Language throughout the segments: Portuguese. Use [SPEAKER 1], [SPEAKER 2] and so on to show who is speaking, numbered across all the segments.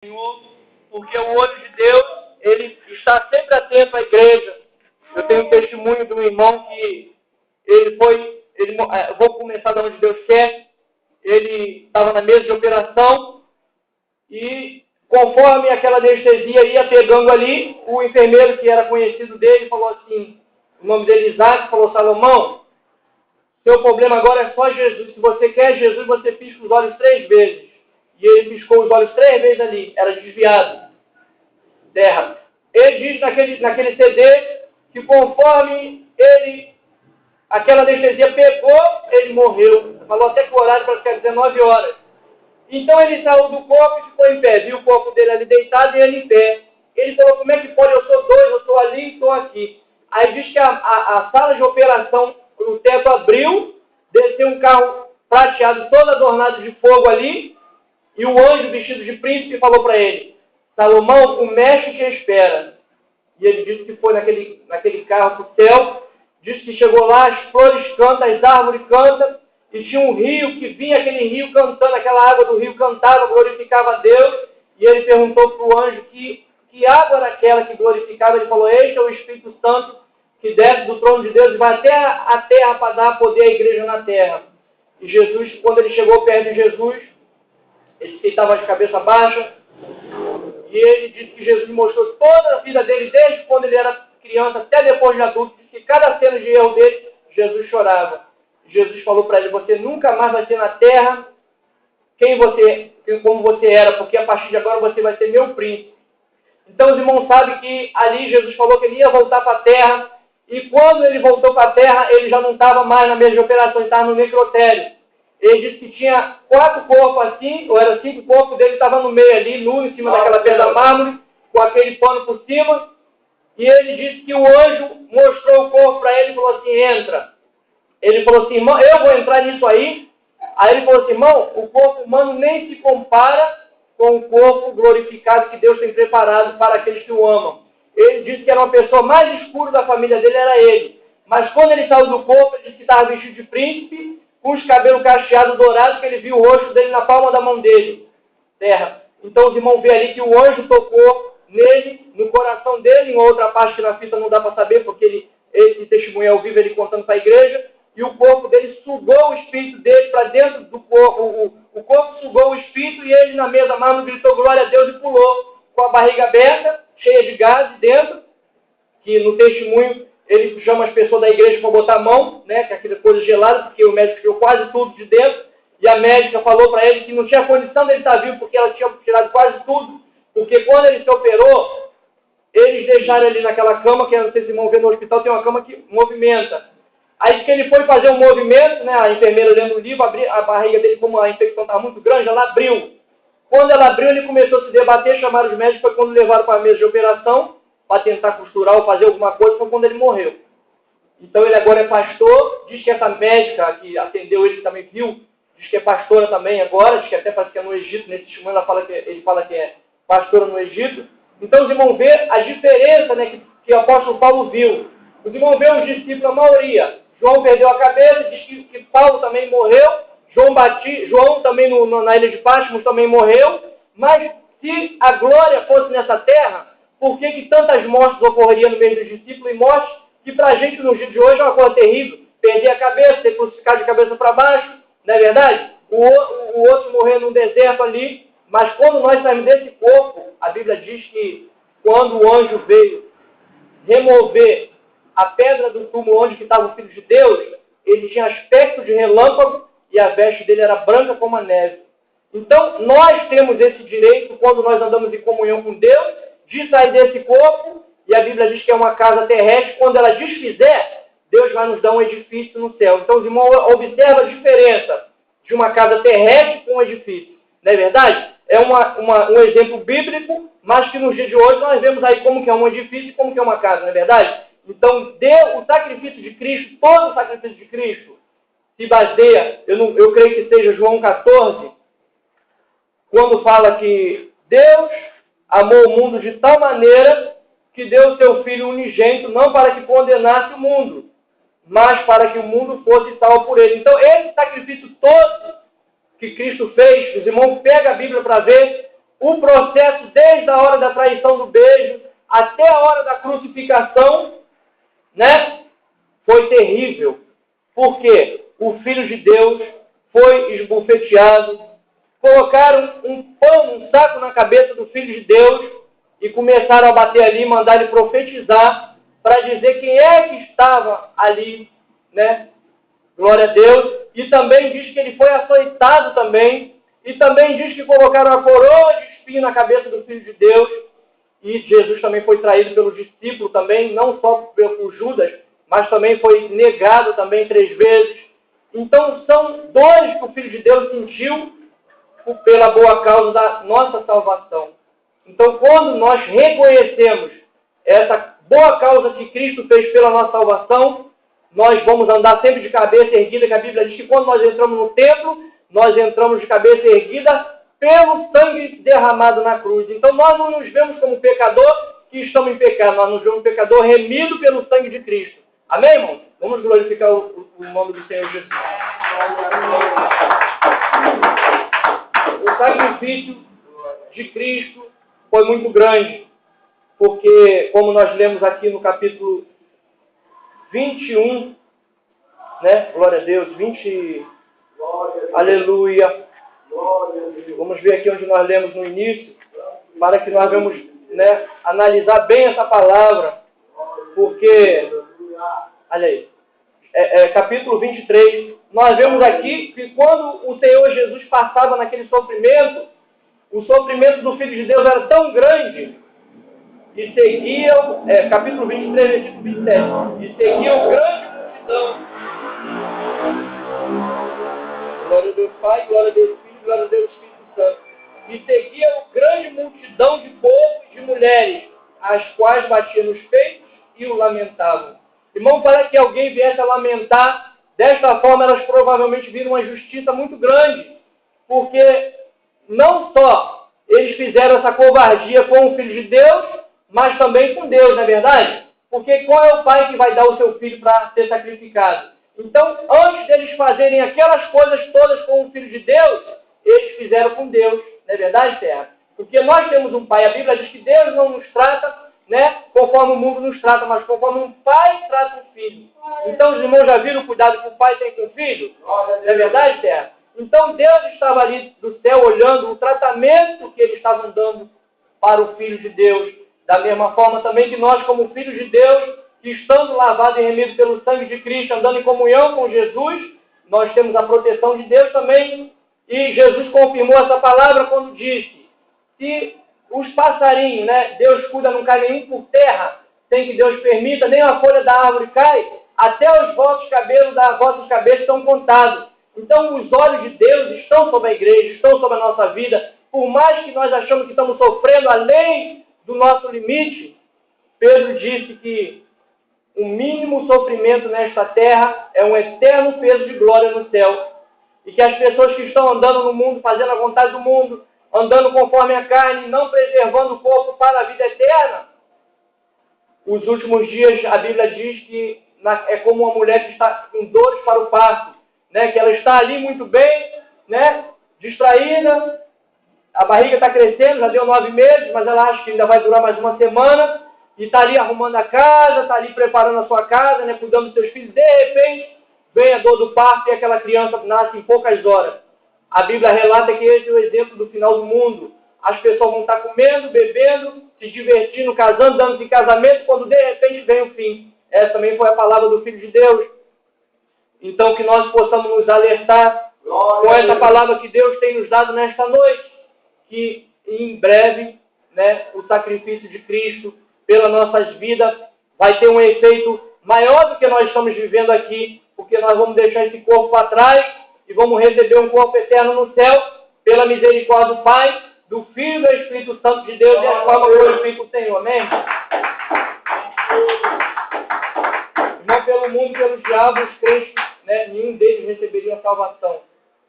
[SPEAKER 1] Senhor, porque o olho de Deus, ele está sempre atento à igreja. Eu tenho um testemunho de um irmão que vou começar de onde Deus quer. Ele estava na mesa de operação e, conforme aquela anestesia ia pegando ali, o enfermeiro que era conhecido dele falou assim, o nome dele Isaac, falou: Salomão, seu problema agora é só Jesus. Se você quer Jesus, você pisca os olhos 3 vezes. E ele piscou os olhos 3 vezes ali, era desviado. Terra. Ele diz naquele CD que conforme aquela anestesia pegou, ele morreu. Falou até que o horário para ficar 19 horas. Então ele saiu do corpo e ficou em pé. Viu o corpo dele ali deitado e ele em pé. Ele falou: como é que pode? Eu sou dois, eu estou ali e estou aqui. Aí diz que a sala de operação, o teto abriu, desceu um carro prateado, todo adornado de fogo ali, e o anjo vestido de príncipe falou para ele: Salomão, o mestre te espera. E ele disse que foi naquele carro para o céu, disse que chegou lá, as flores cantam, as árvores cantam, e tinha um rio que vinha, aquele rio cantando, aquela água do rio cantava, glorificava a Deus, e ele perguntou para o anjo que água era aquela que glorificava. Ele falou: este é o Espírito Santo que desce do trono de Deus e vai até a terra para dar poder à igreja na terra. E Jesus, quando ele chegou perto de Jesus, ele estava de cabeça baixa, e ele disse que Jesus mostrou toda a vida dele, desde quando ele era criança até depois de adulto, disse que cada cena de erro dele, Jesus chorava. Jesus falou para ele: você nunca mais vai ser na terra como você era, porque a partir de agora você vai ser meu príncipe. Então os irmãos sabem que ali Jesus falou que ele ia voltar para a terra, e quando ele voltou para a terra, ele já não estava mais na mesa de operação, ele estava no necrotério. Ele disse que tinha 4 corpos assim, ou era 5 corpos, dele estava no meio ali, nu, em cima daquela pedra mármore, com aquele pano por cima, e ele disse que o anjo mostrou o corpo para ele e falou assim: entra. Ele falou assim: irmão, eu vou entrar nisso aí. Aí ele falou assim: irmão, o corpo humano nem se compara com o corpo glorificado que Deus tem preparado para aqueles que o amam. Ele disse que era uma pessoa mais escura da família dele, era ele. Mas quando ele saiu do corpo, ele disse que estava vestido de príncipe, com os cabelos cacheados, dourados, que ele viu o rosto dele na palma da mão dele. Terra. Então os irmãos veem ali que o anjo tocou nele, no coração dele, em outra parte que na fita não dá para saber, porque esse testemunho é ao vivo, ele contando para a igreja, e o corpo dele sugou o espírito dele para dentro do corpo, o corpo sugou o espírito, e ele na mesa mármore gritou glória a Deus e pulou, com a barriga aberta, cheia de gases dentro, que no testemunho ele chama as pessoas da igreja para botar a mão, né, que é aquela coisa gelada, porque o médico tirou quase tudo de dentro, e a médica falou para ele que não tinha condição dele estar vivo, porque ela tinha tirado quase tudo, porque quando ele se operou, eles deixaram ele naquela cama, que não sei se vão ver no hospital, tem uma cama que movimenta. Aí que ele foi fazer um movimento, né, a enfermeira lendo o livro, a barriga dele, como a infecção estava muito grande, ela abriu. Quando ela abriu, ele começou a se debater, chamaram os médicos, foi quando levaram para a mesa de operação, para tentar costurar ou fazer alguma coisa, foi quando ele morreu. Então ele agora é pastor, diz que essa médica que atendeu ele também viu, diz que é pastora também agora, diz que até parece que é no Egito, nesse testemunho ele fala que é pastora no Egito. Então os irmãos vê a diferença, né, que o apóstolo Paulo viu. Os irmãos vê os discípulos, a maioria. João perdeu a cabeça, diz que Paulo também morreu, João também na ilha de Patmos também morreu, mas se a glória fosse nessa terra, por que tantas mortes ocorreriam no meio dos discípulos, e mortes que para a gente no dia de hoje é uma coisa terrível, perder a cabeça, ser crucificado de cabeça para baixo, não é verdade? O outro morrer num deserto ali, mas quando nós saímos desse corpo, a Bíblia diz que quando o anjo veio remover a pedra do túmulo onde estava o Filho de Deus, ele tinha aspecto de relâmpago e a veste dele era branca como a neve. Então, nós temos esse direito, quando nós andamos em comunhão com Deus, de sair desse corpo, e a Bíblia diz que é uma casa terrestre. Quando ela desfizer, Deus vai nos dar um edifício no céu. Então, os irmãos, observam a diferença de uma casa terrestre com um edifício. Não é verdade? É um exemplo bíblico, mas que nos dias de hoje nós vemos aí como que é um edifício e como que é uma casa, não é verdade? Então, o sacrifício de Cristo, todo o sacrifício de Cristo, se baseia, eu creio que seja João 14, quando fala que Deus amou o mundo de tal maneira que deu o seu Filho unigênito, não para que condenasse o mundo, mas para que o mundo fosse salvo por ele. Então, esse sacrifício todo que Cristo fez, os irmãos pegam a Bíblia para ver, o processo desde a hora da traição do beijo até a hora da crucificação, né, foi terrível. Porque o Filho de Deus foi esbofeteado, colocaram um pano, um saco na cabeça do Filho de Deus e começaram a bater ali, mandar ele profetizar para dizer quem é que estava ali, né? Glória a Deus. E também diz que ele foi açoitado também. E também diz que colocaram a coroa de espinho na cabeça do Filho de Deus. E Jesus também foi traído pelo discípulo também, não só por Judas, mas também foi negado também 3 vezes. Então são dores que o Filho de Deus sentiu pela boa causa da nossa salvação. Então quando nós reconhecemos essa boa causa que Cristo fez pela nossa salvação, nós vamos andar sempre de cabeça erguida, que a Bíblia diz que quando nós entramos no templo, nós entramos de cabeça erguida pelo sangue derramado na cruz. Então nós não nos vemos como pecador que estamos em pecado, nós nos vemos pecador remido pelo sangue de Cristo. Amém, irmão? Vamos glorificar o nome do Senhor Jesus. O sacrifício de Cristo foi muito grande, porque, como nós lemos aqui no capítulo 21, né? Glória a Deus, 20... Aleluia. Vamos ver aqui onde nós lemos no início, para que nós vamos, né, analisar bem essa palavra, porque, olha aí, capítulo 23, nós vemos aqui que quando o Senhor Jesus passava naquele sofrimento, o sofrimento do Filho de Deus era tão grande, e seguiam, capítulo 23, versículo 27, e seguiam grande multidão. Glória a Deus Pai, glória a Deus Filho, glória a Deus Espírito Santo. E seguiam grande multidão de povo e de mulheres, as quais batiam nos peitos e o lamentavam. Irmão, para que alguém viesse a lamentar, desta forma elas provavelmente viram uma injustiça muito grande, porque não só eles fizeram essa covardia com o Filho de Deus, mas também com Deus, não é verdade? Porque qual é o pai que vai dar o seu filho para ser sacrificado? Então, antes deles fazerem aquelas coisas todas com o Filho de Deus, eles fizeram com Deus, não é verdade, Terra? Porque nós temos um pai, a Bíblia diz que Deus não nos trata, né, conforme o mundo nos trata, mas conforme um pai trata um filho. Então, os irmãos já viram o cuidado que o pai tem com o filho? Não é verdade, Terra? Então, Deus estava ali do céu olhando o tratamento que eles estavam dando para o Filho de Deus. Da mesma forma também que nós, como filhos de Deus, estando lavados e remidos pelo sangue de Cristo, andando em comunhão com Jesus, nós temos a proteção de Deus também. E Jesus confirmou essa palavra quando disse: se os passarinhos, né, Deus cuida, não cai nenhum por terra, sem que Deus permita, nem a folha da árvore cai, até os vossos cabelos das vossas cabeças estão contados. Então os olhos de Deus estão sobre a igreja, estão sobre a nossa vida. Por mais que nós achamos que estamos sofrendo além do nosso limite, Pedro disse que o mínimo sofrimento nesta terra é um eterno peso de glória no céu. E que as pessoas que estão andando no mundo, fazendo a vontade do mundo, andando conforme a carne, não preservando o corpo para a vida eterna, os últimos dias, a Bíblia diz que é como uma mulher que está com dores para o parto, né? Que ela está ali muito bem, né, distraída, a barriga está crescendo, já deu 9 meses, mas ela acha que ainda vai durar mais uma semana, e está ali arrumando a casa, está ali preparando a sua casa, né, cuidando dos seus filhos. De repente, vem a dor do parto e aquela criança nasce em poucas horas. A Bíblia relata que esse é o exemplo do final do mundo. As pessoas vão estar comendo, bebendo, se divertindo, casando, dando-se em casamento, quando de repente vem o fim. Essa também foi a palavra do Filho de Deus. Então que nós possamos nos alertar com essa palavra que Deus tem nos dado nesta noite, que em breve, né, o sacrifício de Cristo pelas nossas vidas vai ter um efeito maior do que nós estamos vivendo aqui, porque nós vamos deixar esse corpo para trás e vamos receber um corpo eterno no céu, pela misericórdia do Pai, do Filho e do Espírito Santo de Deus, e a forma glorifica o Senhor. Amém? Não pelo mundo, pelo diabo, os crentes, né, nenhum deles receberia a salvação.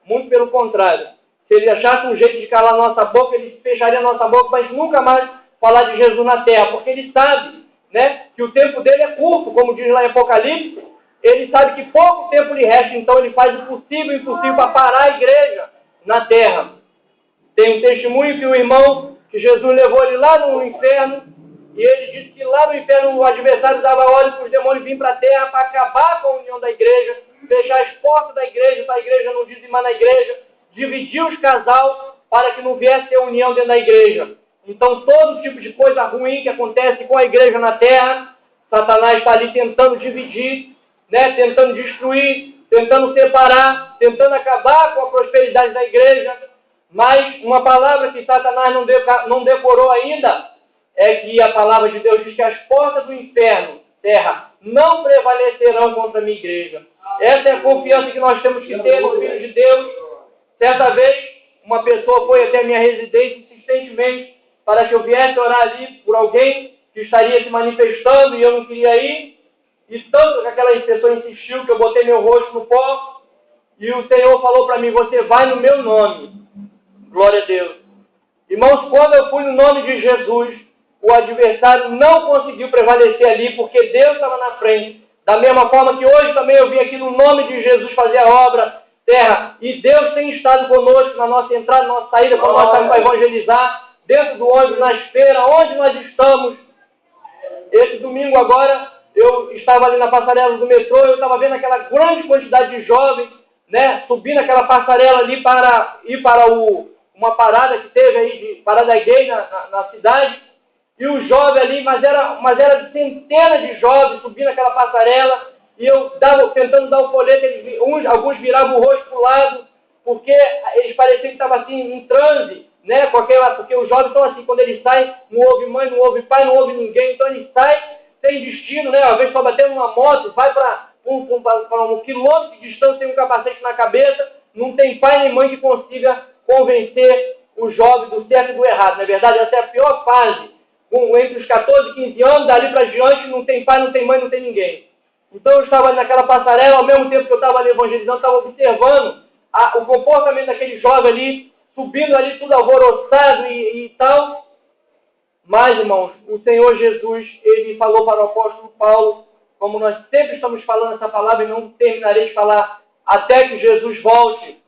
[SPEAKER 1] Muito pelo contrário. Se eles achassem um jeito de calar a nossa boca, eles fechariam a nossa boca, mas nunca mais falar de Jesus na terra, porque ele sabe, né, que o tempo dele é curto, como diz lá em Apocalipse. Ele sabe que pouco tempo lhe resta, então ele faz o possível e o impossível para parar a igreja na terra. Tem um testemunho que o irmão, que Jesus levou ele lá no inferno, e ele disse que lá no inferno o adversário dava ordem para os demônios virem para a terra para acabar com a união da igreja, fechar as portas da igreja, para a igreja não dizimar na igreja, dividir os casais para que não viesse ter união dentro da igreja. Então todo tipo de coisa ruim que acontece com a igreja na terra, Satanás está ali tentando dividir, né, tentando destruir, tentando separar, tentando acabar com a prosperidade da igreja. Mas uma palavra que Satanás não decorou ainda é que a palavra de Deus diz que as portas do inferno, terra, não prevalecerão contra a minha igreja. Essa é a confiança que nós temos que ter no Filho de Deus. Certa vez, uma pessoa foi até a minha residência insistentemente para que eu viesse orar ali por alguém que estaria se manifestando e eu não queria ir. E tanto que aquela pessoa insistiu que eu botei meu rosto no pó e o Senhor falou para mim, você vai no meu nome. Glória a Deus. Irmãos, quando eu fui no nome de Jesus, o adversário não conseguiu prevalecer ali, porque Deus estava na frente. Da mesma forma que hoje também eu vim aqui no nome de Jesus fazer a obra, terra. E Deus tem estado conosco na nossa entrada, na nossa saída, quando nós estamos para evangelizar, dentro do ônibus, na espera, onde nós estamos. Esse domingo agora, eu estava ali na passarela do metrô, eu estava vendo aquela grande quantidade de jovens, né, subindo aquela passarela ali para ir para uma parada que teve aí, de parada gay na cidade, e os jovens ali, mas era centenas de jovens subindo aquela passarela, e eu tentando dar o folheto, alguns viravam o rosto para o lado, porque eles pareciam que estavam assim, em transe, né, porque os jovens estão assim, quando eles saem, não houve mãe, não houve pai, não houve ninguém, então eles saem sem destino, né, às vezes só batendo uma moto, vai para um quilômetro de distância, tem um capacete na cabeça, não tem pai nem mãe que consiga convencer o jovem do certo e do errado. Na verdade, essa é a pior fase. Entre os 14 e 15 anos, dali para diante, não tem pai, não tem mãe, não tem ninguém. Então eu estava ali naquela passarela, ao mesmo tempo que eu estava ali evangelizando, estava observando o comportamento daquele jovem ali, subindo ali tudo alvoroçado e tal. Mas, irmãos, o Senhor Jesus, ele falou para o apóstolo Paulo, como nós sempre estamos falando essa palavra e não terminarei de falar até que Jesus volte,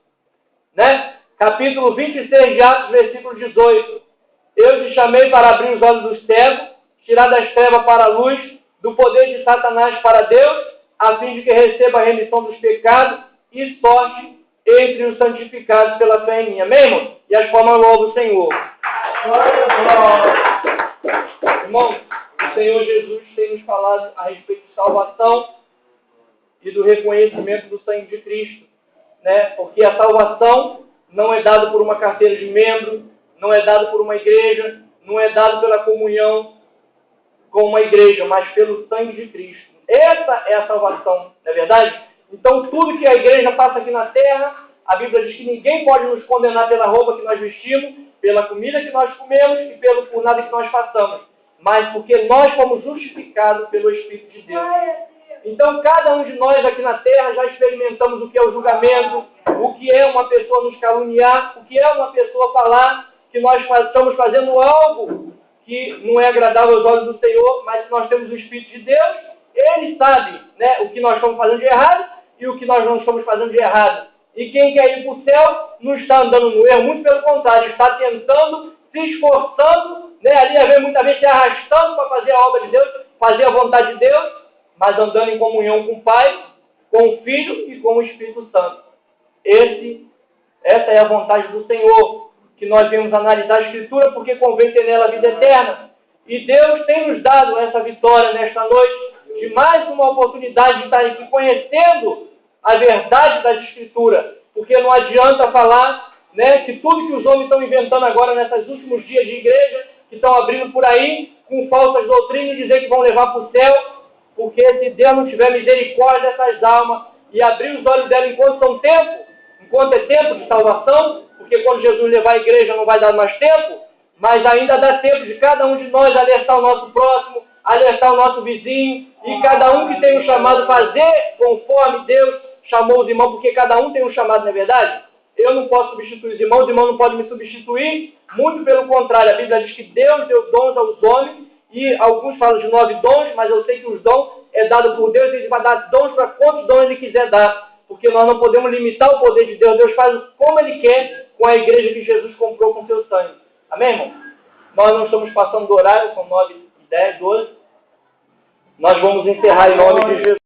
[SPEAKER 1] né? Capítulo 26 de Atos, versículo 18. Eu te chamei para abrir os olhos dos cegos, tirar das trevas para a luz, do poder de Satanás para Deus, a fim de que receba a remissão dos pecados e sorte entre os santificados pela fé em mim. Amém, irmão? E as formas louvam o Senhor. Irmão, o Senhor Jesus tem nos falado a respeito de salvação e do reconhecimento do sangue de Cristo, né? Porque a salvação não é dada por uma carteira de membro, não é dada por uma igreja, não é dada pela comunhão com uma igreja, mas pelo sangue de Cristo. Essa é a salvação, não é verdade? Então, tudo que a igreja passa aqui na terra, a Bíblia diz que ninguém pode nos condenar pela roupa que nós vestimos, pela comida que nós comemos e por nada que nós façamos, mas porque nós fomos justificados pelo Espírito de Deus. Então, cada um de nós aqui na terra já experimentamos o que é o julgamento, o que é uma pessoa nos caluniar, o que é uma pessoa falar que nós estamos fazendo algo que não é agradável aos olhos do Senhor, mas nós temos o Espírito de Deus, Ele sabe, né, o que nós estamos fazendo de errado e o que nós não estamos fazendo de errado. E quem quer ir para o céu não está andando no erro, muito pelo contrário, está tentando, se esforçando, né, ali às vezes, muitas vezes se arrastando para fazer a obra de Deus, fazer a vontade de Deus, mas andando em comunhão com o Pai, com o Filho e com o Espírito Santo. Essa é a vontade do Senhor, que nós vamos analisar a Escritura, porque convém ter nela a vida eterna. E Deus tem nos dado essa vitória nesta noite, de mais uma oportunidade de estar aqui conhecendo a verdade da Escritura. Porque não adianta falar, né, que tudo que os homens estão inventando agora nesses últimos dias de igreja, que estão abrindo por aí, com falsas doutrinas, e dizer que vão levar para o céu, porque se Deus não tiver misericórdia dessas almas e abrir os olhos delas enquanto é tempo de salvação, porque quando Jesus levar a igreja não vai dar mais tempo, mas ainda dá tempo de cada um de nós alertar o nosso próximo, alertar o nosso vizinho, e cada um que tem um chamado fazer conforme Deus chamou os irmãos, porque cada um tem um chamado, não é verdade? Eu não posso substituir os irmãos não podem me substituir, muito pelo contrário, a Bíblia diz que Deus deu dons aos homens, e alguns falam de 9 dons, mas eu sei que os dons é dado por Deus, e Ele vai dar dons para quantos dons Ele quiser dar, porque nós não podemos limitar o poder de Deus. Deus faz como Ele quer, com a igreja que Jesus comprou com seu sangue. Amém, irmão? Nós não estamos passando do horário, são 9h10, 12. Nós vamos encerrar em nome de Jesus.